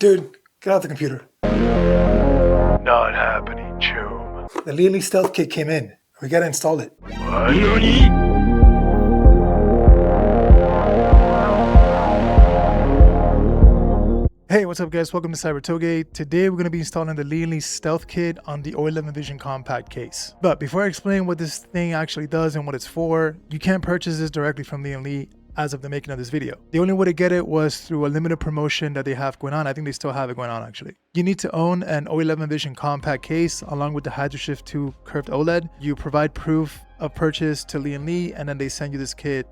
Dude, get out the computer. Not happening, Choom. The Lian Li Stealth Kit came in. We gotta install it. What? NANI? Hey, what's up guys? Welcome to CyberToge. Today we're going to be installing the Lian Li Stealth Kit on the O11 Vision Compact case. But before I explain what this thing actually does and what it's for, you can't purchase this directly from Lian Li as of the making of this video. The only way to get it was through a limited promotion that they have going on. I think they still have it going on actually. You need to own an O11 Vision Compact case along with the HydroShift 2 curved OLED. You provide proof of purchase to Lian Li and then they send you this kit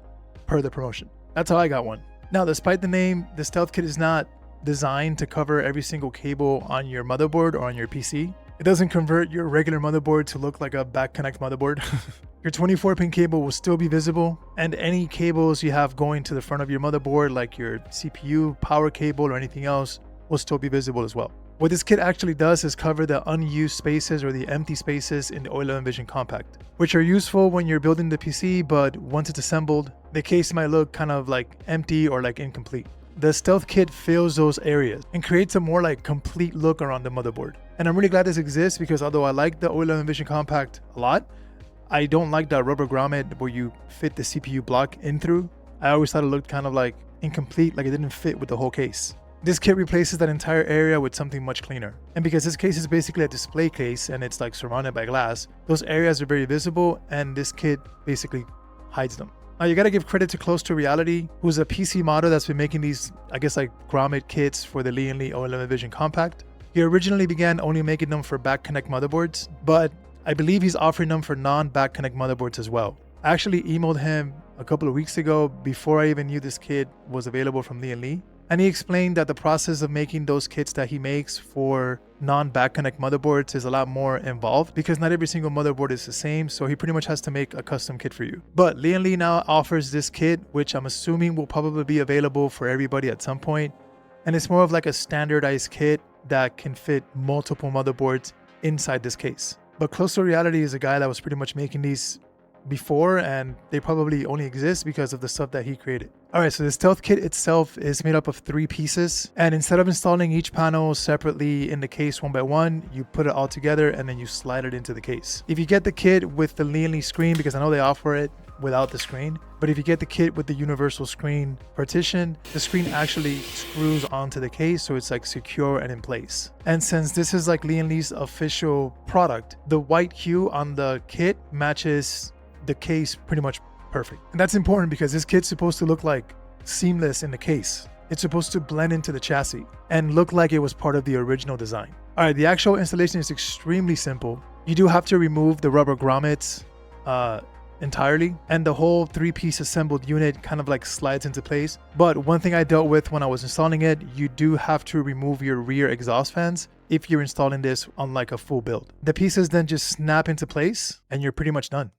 per the promotion. That's how I got one. Now, despite the name, the Stealth Kit is not designed to cover every single cable on your motherboard or on your PC. It doesn't convert your regular motherboard to look like a back connect motherboard. Your 24-pin cable will still be visible, and any cables you have going to the front of your motherboard, like your CPU, power cable, or anything else, will still be visible as well. What this kit actually does is cover the unused spaces or the empty spaces in the O11 Vision Compact, which are useful when you're building the PC, but once it's assembled, the case might look kind of like empty or like incomplete. The Stealth Kit fills those areas and creates a more like complete look around the motherboard. And I'm really glad this exists because although I like the O11 Vision Compact a lot, I don't like that rubber grommet where you fit the CPU block in through. I always thought it looked kind of like incomplete, like it didn't fit with the whole case. This kit replaces that entire area with something much cleaner. And because this case is basically a display case and it's like surrounded by glass, those areas are very visible and this kit basically hides them. Now you gotta give credit to Close to Reality, who's a PC modder that's been making these, I guess like grommet kits for the Lian Li O11 Vision Compact. He originally began only making them for back connect motherboards, but I believe he's offering them for non-back connect motherboards as well. I actually emailed him a couple of weeks ago before I even knew this kit was available from Lian Li. And he explained that the process of making those kits that he makes for non-back connect motherboards is a lot more involved because not every single motherboard is the same, so he pretty much has to make a custom kit for you. But Lian Li now offers this kit, which I'm assuming will probably be available for everybody at some point. And it's more of like a standardized kit that can fit multiple motherboards inside this case. But Close to Reality is a guy that was pretty much making these before, and they probably only exist because of the stuff that he created. Alright, so the Stealth Kit itself is made up of 3 pieces, and instead of installing each panel separately in the case one by one, you put it all together and then you slide it into the case. If you get the kit with the Lian Li screen, because I know they offer it without the screen, but if you get the kit with the universal screen partition, the screen actually screws onto the case so it's like secure and in place. And since this is like Lian Li's official product, the white hue on the kit matches the case pretty much perfect. And that's important because this kit's supposed to look like seamless in the case. It's supposed to blend into the chassis and look like it was part of the original design. Alright, the actual installation is extremely simple. You do have to remove the rubber grommets entirely, and the whole 3-piece assembled unit kind of like slides into place. But one thing I dealt with when I was installing it, you do have to remove your rear exhaust fans if you're installing this on like a full build. The pieces then just snap into place and you're pretty much done.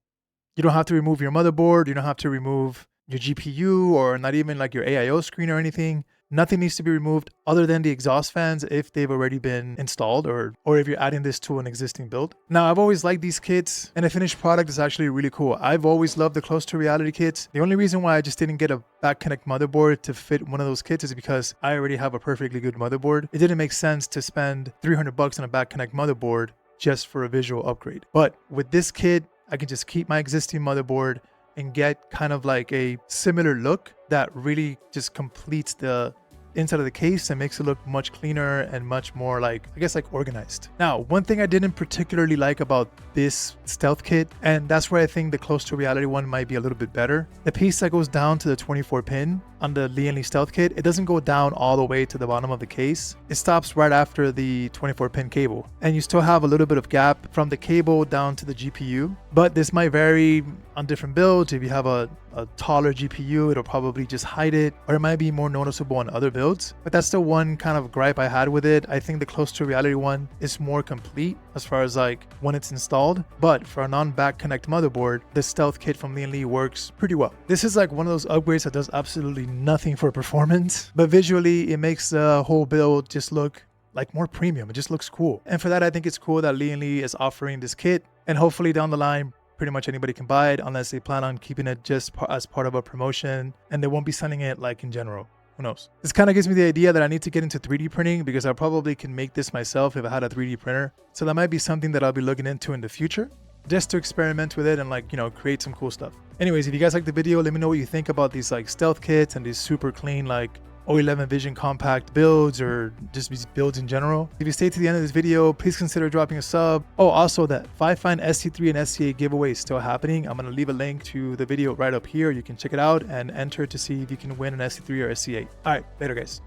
You don't have to remove your motherboard, you don't have to remove your GPU or not even like your AIO screen or anything. Nothing needs to be removed other than the exhaust fans if they've already been installed or if you're adding this to an existing build. Now, I've always liked these kits and the finished product is actually really cool. I've always loved the Close to Reality kits. The only reason why I just didn't get a back connect motherboard to fit one of those kits is because I already have a perfectly good motherboard. It didn't make sense to spend $300 on a back connect motherboard just for a visual upgrade. But with this kit, I can just keep my existing motherboard and get kind of like a similar look that really just completes the inside of the case and makes it look much cleaner and much more like, I guess, like organized. Now, one thing I didn't particularly like about this Stealth Kit, and that's where I think the Close to Reality one might be a little bit better, the piece that goes down to the 24-pin on the Lian Li Stealth Kit, it doesn't go down all the way to the bottom of the case. It stops right after the 24-pin cable, and you still have a little bit of gap from the cable down to the GPU, but this might vary on different builds. If you have a taller GPU, it'll probably just hide it, or it might be more noticeable on other builds. But that's the one kind of gripe I had with it. I think the Close to Reality one is more complete as far as like when it's installed, but for a non-back connect motherboard, the Stealth Kit from Lian Li works pretty well. This is like one of those upgrades that does absolutely nothing for performance, but visually it makes the whole build just look like more premium. It just looks cool. And for that, I think it's cool that Lian Li is offering this kit, and hopefully down the line, pretty much anybody can buy it unless they plan on keeping it just as part of a promotion, and they won't be selling it like in general. Who knows? This kind of gives me the idea that I need to get into 3D printing because I probably can make this myself if I had a 3D printer. So that might be something that I'll be looking into in the future, just to experiment with it and like, you know, create some cool stuff. Anyways, if you guys like the video, let me know what you think about these like stealth kits and these super clean like O11 Vision Compact builds, or just these builds in general. If you stay to the end of this video, please consider dropping a sub. Oh, also that FiFine SC3 and SC8 giveaway is still happening. I'm going to leave a link to the video right up here. You can check it out and enter to see if you can win an SC3 or SC8. All right, later guys.